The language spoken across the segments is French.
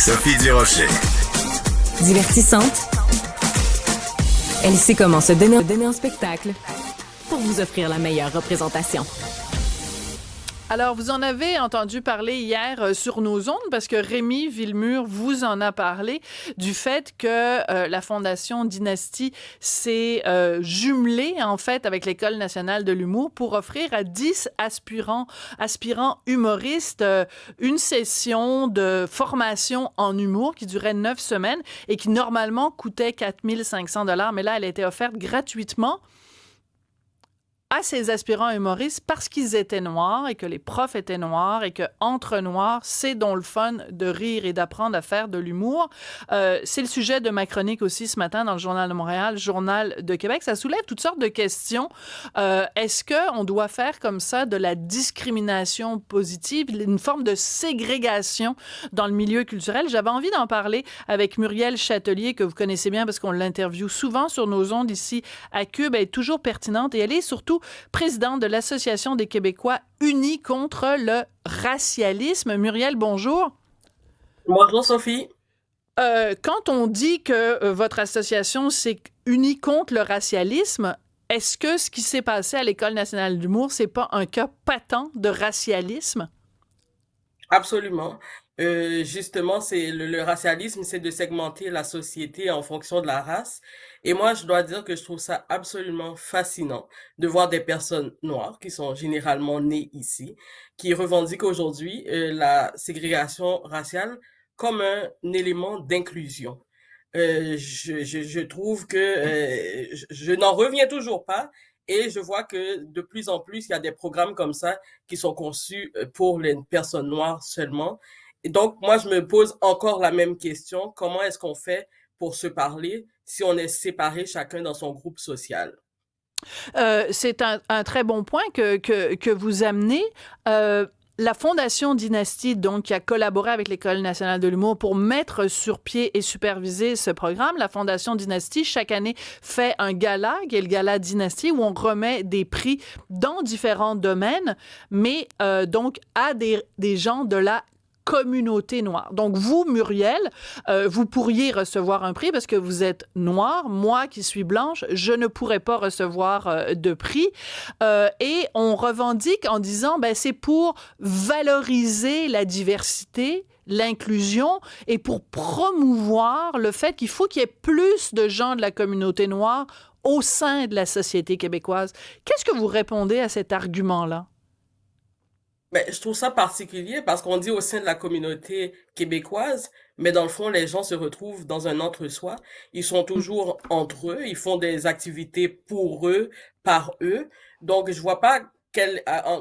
Sophie Durocher. Divertissante. Elle sait comment se donner en spectacle pour vous offrir la meilleure représentation. Alors, vous en avez entendu parler hier sur nos ondes parce que Rémi Villemur vous en a parlé du fait que la Fondation Dynastie s'est jumelée, en fait, avec l'École nationale de l'humour pour offrir à 10 aspirants humoristes une session de formation en humour qui durait 9 semaines et qui, normalement, coûtait 4 500 $. Mais là, elle a été offerte gratuitement à ces aspirants humoristes parce qu'ils étaient noirs et que les profs étaient noirs et que entre noirs, c'est donc le fun de rire et d'apprendre à faire de l'humour. C'est le sujet de ma chronique aussi ce matin dans le Journal de Montréal, Journal de Québec. Ça soulève toutes sortes de questions. Est-ce qu'on doit faire comme ça de la discrimination positive, une forme de ségrégation dans le milieu culturel? J'avais envie d'en parler avec Muriel Châtelier, que vous connaissez bien parce qu'on l'interviewe souvent sur nos ondes ici à Cube. Elle est toujours pertinente et elle est surtout présidente de l'Association des Québécois unis contre le racialisme. Muriel, bonjour. Bonjour, Sophie. Quand on dit que votre association s'est unie contre le racialisme, est-ce que ce qui s'est passé à l'École nationale d'humour, c'est pas un cas patent de racialisme? Absolument. Justement, c'est le racialisme, c'est de segmenter la société en fonction de la race. Et moi, je dois dire que je trouve ça absolument fascinant de voir des personnes noires qui sont généralement nées ici, qui revendiquent aujourd'hui la ségrégation raciale comme un élément d'inclusion. Je trouve que je n'en reviens toujours pas. Et je vois que de plus en plus, il y a des programmes comme ça qui sont conçus pour les personnes noires seulement. Et donc, moi, je me pose encore la même question. Comment est-ce qu'on fait pour se parler si on est séparés chacun dans son groupe social? C'est un très bon point que vous amenez. La Fondation Dynastie, donc, qui a collaboré avec l'École nationale de l'humour pour mettre sur pied et superviser ce programme, la Fondation Dynastie, chaque année, fait un gala, qui est le gala Dynastie, où on remet des prix dans différents domaines, mais donc à des gens de la communauté noire. Donc, vous, Muriel, vous pourriez recevoir un prix parce que vous êtes noire. Moi, qui suis blanche, je ne pourrais pas recevoir de prix. Et on revendique en disant, ben, c'est pour valoriser la diversité, l'inclusion et pour promouvoir le fait qu'il faut qu'il y ait plus de gens de la communauté noire au sein de la société québécoise. Qu'est-ce que vous répondez à cet argument-là? Ben, je trouve ça particulier parce qu'on dit au sein de la communauté québécoise, mais dans le fond, les gens se retrouvent dans un entre-soi. Ils sont toujours entre eux, ils font des activités pour eux, par eux. Donc, je vois pas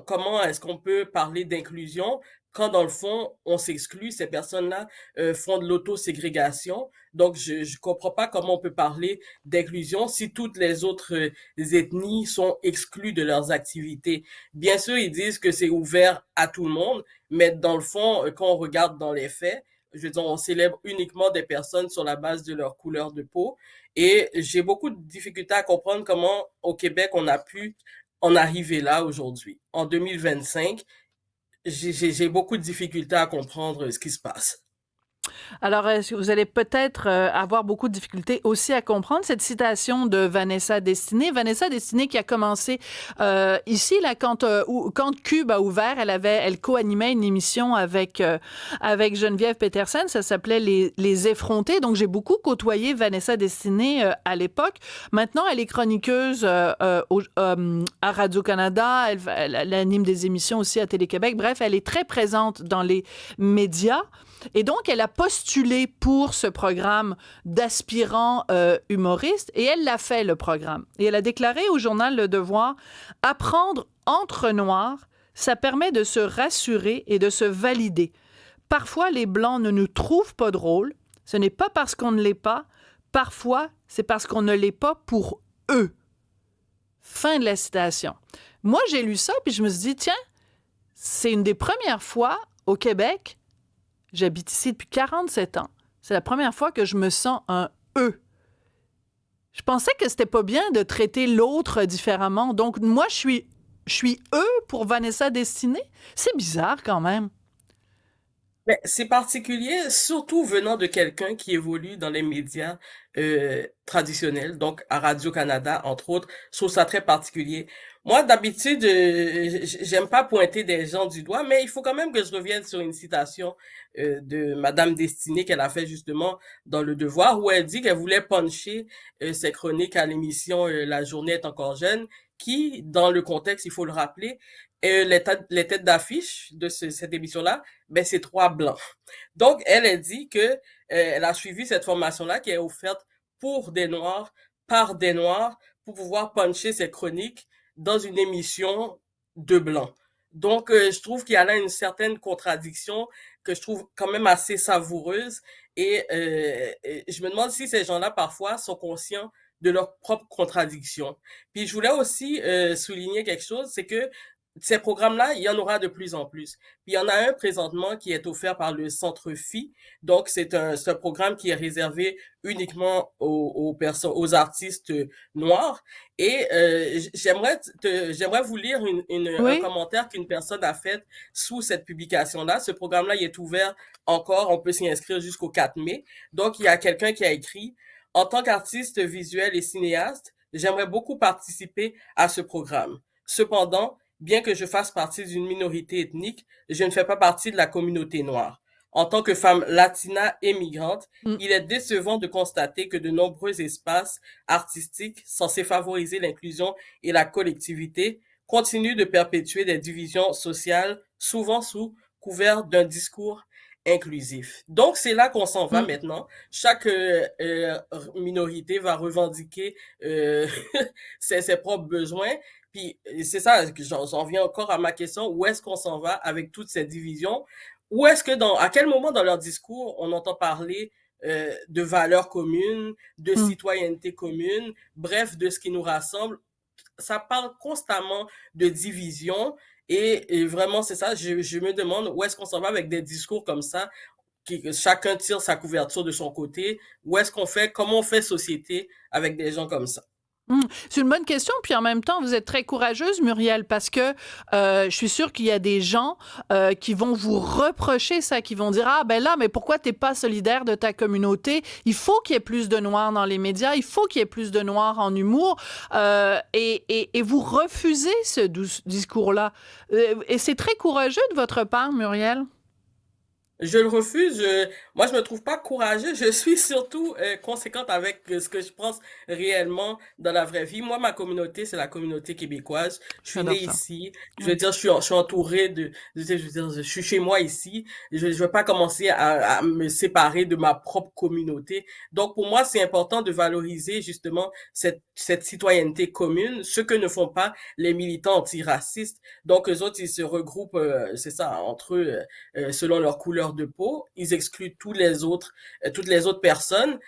comment est-ce qu'on peut parler d'inclusion quand dans le fond, on s'exclut, ces personnes-là font de l'autoségrégation. Donc, je comprends pas comment on peut parler d'inclusion si toutes les autres ethnies sont exclues de leurs activités. Bien sûr, ils disent que c'est ouvert à tout le monde, mais dans le fond, quand on regarde dans les faits, je veux dire, on célèbre uniquement des personnes sur la base de leur couleur de peau. Et j'ai beaucoup de difficultés à comprendre comment, au Québec, on a pu en arriver là aujourd'hui. En 2025, j'ai beaucoup de difficultés à comprendre ce qui se passe. Alors, est-ce que vous allez peut-être avoir beaucoup de difficultés aussi à comprendre cette citation de Vanessa Destinée. Vanessa Destinée qui a commencé ici, là, quand Cube a ouvert, elle co-animait une émission avec Geneviève Peterson, ça s'appelait Les Effrontés. Donc, j'ai beaucoup côtoyé Vanessa Destinée à l'époque. Maintenant, elle est chroniqueuse à Radio-Canada, elle anime des émissions aussi à Télé-Québec. Bref, elle est très présente dans les médias. Et donc, elle a postulé pour ce programme d'aspirants humoristes et elle l'a fait, le programme. Et elle a déclaré au journal Le Devoir, « Apprendre entre noirs, ça permet de se rassurer et de se valider. Parfois, les Blancs ne nous trouvent pas drôles. Ce n'est pas parce qu'on ne l'est pas. Parfois, c'est parce qu'on ne l'est pas pour eux. » Fin de la citation. Moi, j'ai lu ça puis je me suis dit, tiens, c'est une des premières fois au Québec. J'habite ici depuis 47 ans. C'est la première fois que je me sens un « eux ». Je pensais que c'était pas bien de traiter l'autre différemment. Donc, moi, je suis « eux » pour Vanessa Destinée. C'est bizarre quand même. Mais c'est particulier, surtout venant de quelqu'un qui évolue dans les médias traditionnels, donc à Radio-Canada, entre autres. Je trouve ça très particulier. Moi, d'habitude, j'aime pas pointer des gens du doigt, mais il faut quand même que je revienne sur une citation de Madame Destinée qu'elle a fait justement dans Le Devoir, où elle dit qu'elle voulait puncher ses chroniques à l'émission La journée est encore jeune, qui, dans le contexte, il faut le rappeler, les têtes d'affiche de cette émission-là, ben c'est trois blancs. Donc elle dit que elle a suivi cette formation-là qui est offerte pour des noirs, par des noirs, pour pouvoir puncher ses chroniques dans une émission de blancs. Donc je trouve qu'il y a là une certaine contradiction que je trouve quand même assez savoureuse et je me demande si ces gens-là parfois sont conscients de leurs propres contradictions. Puis je voulais aussi souligner quelque chose, c'est que ces programmes-là, il y en aura de plus en plus. Puis il y en a un présentement qui est offert par le Centre Phi. Donc, c'est un programme qui est réservé uniquement aux artistes noirs. Et j'aimerais vous lire un Oui? commentaire qu'une personne a fait sous cette publication-là. Ce programme-là, il est ouvert encore. On peut s'y inscrire jusqu'au 4 mai. Donc, il y a quelqu'un qui a écrit, en tant qu'artiste visuel et cinéaste, j'aimerais beaucoup participer à ce programme. Cependant, bien que je fasse partie d'une minorité ethnique, je ne fais pas partie de la communauté noire. En tant que femme latina et migrante, Mm, il est décevant de constater que de nombreux espaces artistiques censés favoriser l'inclusion et la collectivité continuent de perpétuer des divisions sociales, souvent sous couvert d'un discours inclusif. Donc c'est là qu'on s'en va mm. maintenant. Chaque minorité va revendiquer euh, ses propres besoins. Puis c'est ça, j'en viens encore à ma question, où est-ce qu'on s'en va avec toutes ces divisions? Où est-ce que à quel moment dans leur discours on entend parler de valeurs communes, de Mm. citoyenneté commune, bref, de ce qui nous rassemble? Ça parle constamment de division et vraiment c'est ça, je me demande où est-ce qu'on s'en va avec des discours comme ça, que chacun tire sa couverture de son côté, où est-ce qu'on fait, comment on fait société avec des gens comme ça? Mmh. C'est une bonne question, puis en même temps, vous êtes très courageuse, Muriel, parce que je suis sûre qu'il y a des gens qui vont vous reprocher ça, qui vont dire ah ben là, mais pourquoi t'es pas solidaire de ta communauté? Il faut qu'il y ait plus de noirs dans les médias, il faut qu'il y ait plus de noirs en humour, et vous refusez ce discours-là. Et c'est très courageux de votre part, Muriel. Je le refuse. Moi, je me trouve pas courageux. Je suis surtout conséquente avec ce que je pense réellement dans la vraie vie. Moi, ma communauté, c'est la communauté québécoise. Je suis né J'adore ça. ici. Je Ouais. veux dire, je suis entouré je veux dire, je suis chez moi ici. Je veux pas commencer à me séparer de ma propre communauté. Donc, pour moi, c'est important de valoriser justement cette citoyenneté commune, ce que ne font pas les militants antiracistes. Donc, eux autres, ils se regroupent, c'est ça, entre eux selon leur couleur de peau. Ils excluent toutes les autres personnes.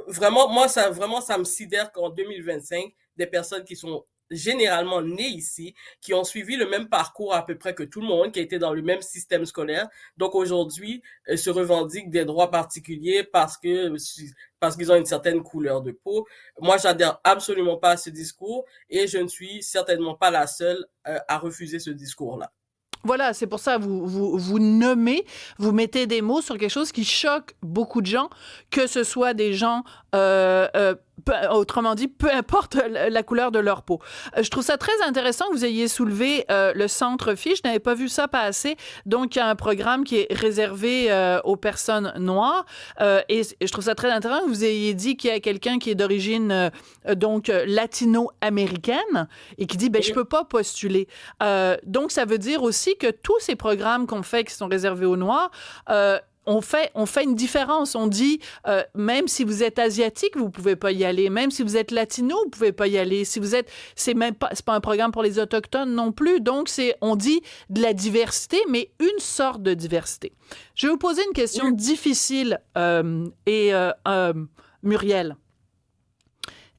Vraiment, vraiment, ça me sidère qu'en 2025, des personnes qui sont généralement nées ici, qui ont suivi le même parcours à peu près que tout le monde, qui a été dans le même système scolaire, donc aujourd'hui se revendiquent des droits particuliers parce qu'ils ont une certaine couleur de peau. Moi, j'adhère absolument pas à ce discours et je ne suis certainement pas la seule à refuser ce discours-là. Voilà, c'est pour ça vous nommez, vous mettez des mots sur quelque chose qui choque beaucoup de gens, que ce soit des gens, autrement dit, peu importe la couleur de leur peau. Je trouve ça très intéressant que vous ayez soulevé le Centre Phi. Je n'avais pas vu ça passer. Donc, il y a un programme qui est réservé aux personnes noires. Et je trouve ça très intéressant que vous ayez dit qu'il y a quelqu'un qui est d'origine donc latino-américaine et qui dit, ben, je Oui. peux pas postuler. Donc, ça veut dire aussi que tous ces programmes qu'on fait qui sont réservés aux Noirs, on fait une différence. On dit, même si vous êtes asiatique, vous pouvez pas y aller. Même si vous êtes latino, vous pouvez pas y aller. Si vous êtes, c'est pas un programme pour les autochtones non plus. Donc, on dit de la diversité, mais une sorte de diversité. Je vais vous poser une question Oui. difficile, Muriel.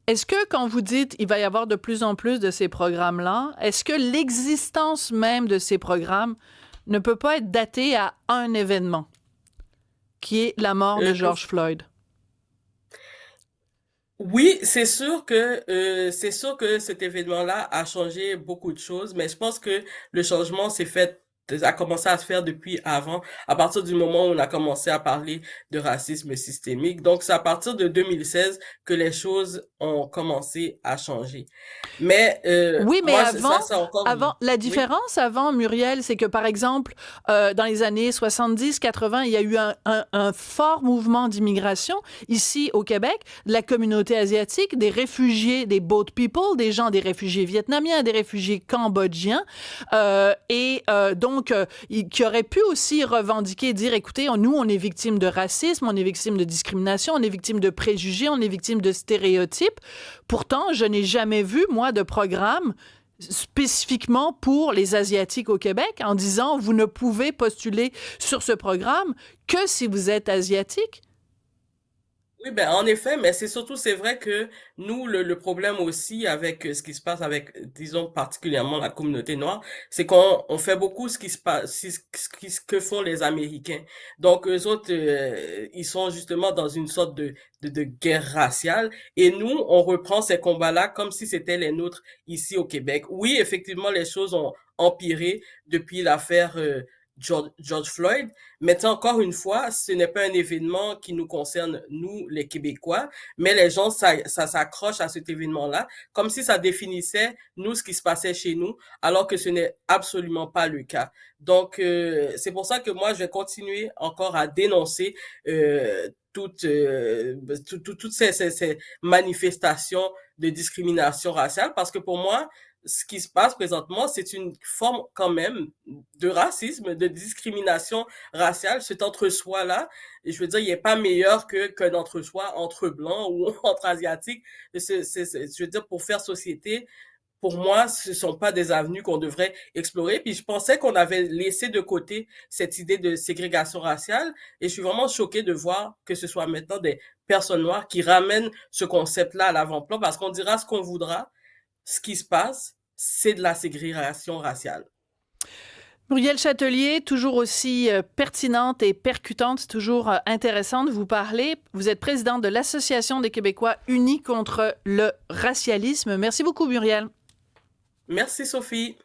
Est-ce que quand vous dites il va y avoir de plus en plus de ces programmes-là, est-ce que l'existence même de ces programmes ne peut pas être datée à un événement, qui est la mort de Euh, George Floyd? Oui, c'est sûr que cet événement-là a changé beaucoup de choses, mais je pense que le changement s'est fait a commencé à se faire depuis avant, à partir du moment où on a commencé à parler de racisme systémique. Donc, c'est à partir de 2016 que les choses ont commencé à changer. Mais Oui, mais moi, ça, c'est encore... la Oui, différence avant, Muriel, c'est que, par exemple, dans les années 70-80, il y a eu un fort mouvement d'immigration ici au Québec, de la communauté asiatique, des réfugiés, des boat people, des réfugiés vietnamiens, des réfugiés cambodgiens, qui auraient pu aussi revendiquer, dire, écoutez, nous, on est victime de racisme, on est victime de discrimination, on est victime de préjugés, on est victime de stéréotypes. Pourtant, je n'ai jamais vu, moi, de programme spécifiquement pour les Asiatiques au Québec en disant vous ne pouvez postuler sur ce programme que si vous êtes asiatique. oui, ben en effet, mais c'est vrai que nous, le problème aussi avec ce qui se passe avec, disons particulièrement la communauté noire, c'est qu'on fait beaucoup ce qui se passe, ce que font les Américains. Donc eux autres, ils sont justement dans une sorte de guerre raciale, et nous, on reprend ces combats-là comme si c'était les nôtres ici au Québec. Oui, effectivement, les choses ont empiré depuis l'affaire George Floyd. Mais encore une fois, ce n'est pas un événement qui nous concerne, nous, les Québécois, mais les gens, ça s'accroche à cet événement-là, comme si ça définissait, nous, ce qui se passait chez nous, alors que ce n'est absolument pas le cas. Donc, c'est pour ça que moi, je vais continuer encore à dénoncer toutes ces manifestations de discrimination raciale, parce que pour moi, ce qui se passe présentement, c'est une forme quand même de racisme, de discrimination raciale, cet entre-soi-là. Et je veux dire, il n'est pas meilleur qu'un entre-soi entre blancs ou entre asiatiques. Je veux dire, pour faire société, pour moi, ce ne sont pas des avenues qu'on devrait explorer. Puis je pensais qu'on avait laissé de côté cette idée de ségrégation raciale. Et je suis vraiment choquée de voir que ce soit maintenant des personnes noires qui ramènent ce concept-là à l'avant-plan, parce qu'on dira ce qu'on voudra, ce qui se passe, c'est de la ségrégation raciale. Muriel Châtelier, toujours aussi pertinente et percutante, toujours intéressant de vous parler. Vous êtes présidente de l'Association des Québécois unis contre le racialisme. Merci beaucoup, Muriel. Merci Sophie.